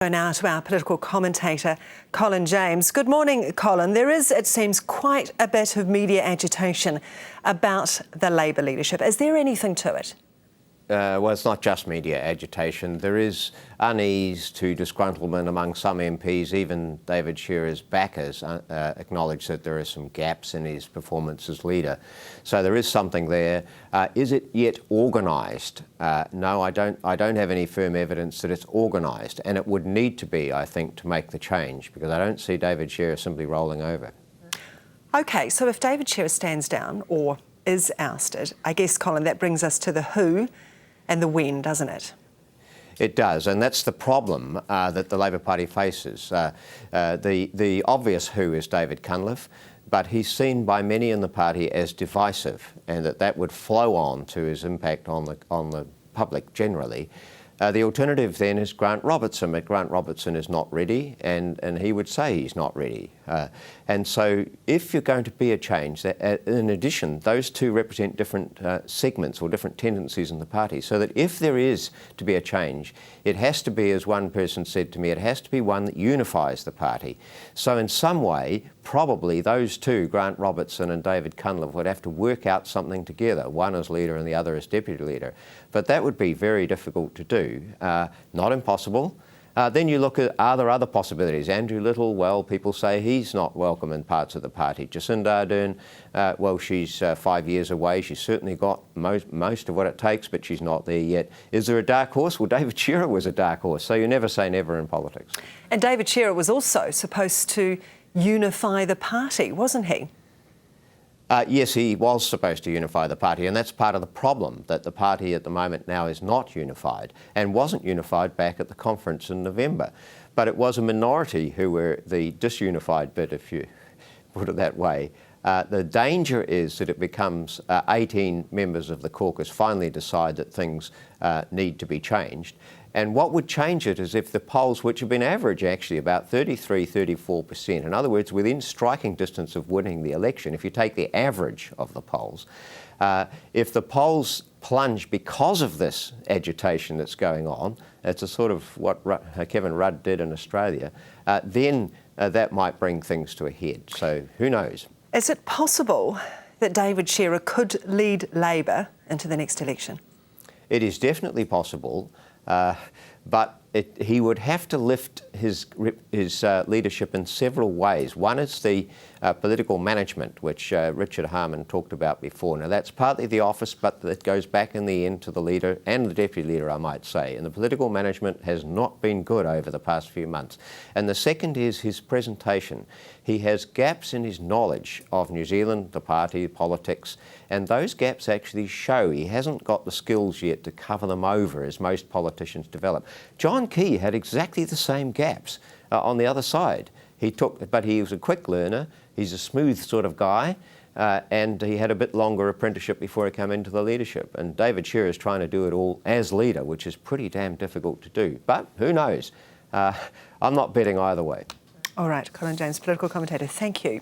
Now to our political commentator, Colin James. Good morning, Colin. There is, it seems, quite a bit of media agitation about the Labour leadership. Is there anything to it? Well, it's not just media agitation. There is unease to disgruntlement among some MPs. Even David Shearer's backers acknowledge that there are some gaps in his performance as leader. So there is something there. Is it yet organised? No, I don't have any firm evidence that it's organised, and it would need to be, I think, to make the change, because I don't see David Shearer simply rolling over. OK, so if David Shearer stands down or is ousted, I guess, Colin, that brings us to the who and the when, doesn't it? It does, and that's the problem that the Labour Party faces. The obvious who is David Cunliffe, but he's seen by many in the party as divisive, and that would flow on to his impact on the public generally. The alternative then is Grant Robertson, but Grant Robertson is not ready, and he would say he's not ready. And so if you're going to be a change, in addition, those two represent different segments or different tendencies in the party, so that if there is to be a change, it has to be, as one person said to me, it has to be one that unifies the party. So in some way, probably those two, Grant Robertson and David Cunliffe, would have to work out something together, one as leader and the other as deputy leader. But that would be very difficult to do, not impossible. Then you look at, are there other possibilities? Andrew Little, well, people say he's not welcome in parts of the party. Jacinda Ardern, well, she's 5 years away. She's certainly got most of what it takes, but she's not there yet. Is there a dark horse? Well, David Shearer was a dark horse, so you never say never in politics. And David Shearer was also supposed to unify the party, wasn't he? Yes, he was supposed to unify the party, and that's part of the problem, that the party at the moment now is not unified, and wasn't unified back at the conference in November. But it was a minority who were the disunified bit, if you put it that way. The danger is that it becomes 18 members of the caucus finally decide that things need to be changed. And what would change it is if the polls, which have been average actually about 33–34%, in other words, within striking distance of winning the election, if you take the average of the polls, if the polls plunge because of this agitation that's going on, it's a sort of what Kevin Rudd did in Australia, then that might bring things to a head. So who knows? Is it possible that David Shearer could lead Labour into the next election? It is definitely possible. But he would have to lift his leadership in several ways. One is the political management, which Richard Harman talked about before. Now, that's partly the office, but it goes back in the end to the leader and the deputy leader, I might say. And the political management has not been good over the past few months. And the second is his presentation. He has gaps in his knowledge of New Zealand, the party, politics, and those gaps actually show he hasn't got the skills yet to cover them over as most politicians develop. John Key had exactly the same gaps on the other side. But he was a quick learner, he's a smooth sort of guy, and he had a bit longer apprenticeship before he came into the leadership. And David Shearer is trying to do it all as leader, which is pretty damn difficult to do. But who knows? I'm not betting either way. All right, Colin James, political commentator, thank you.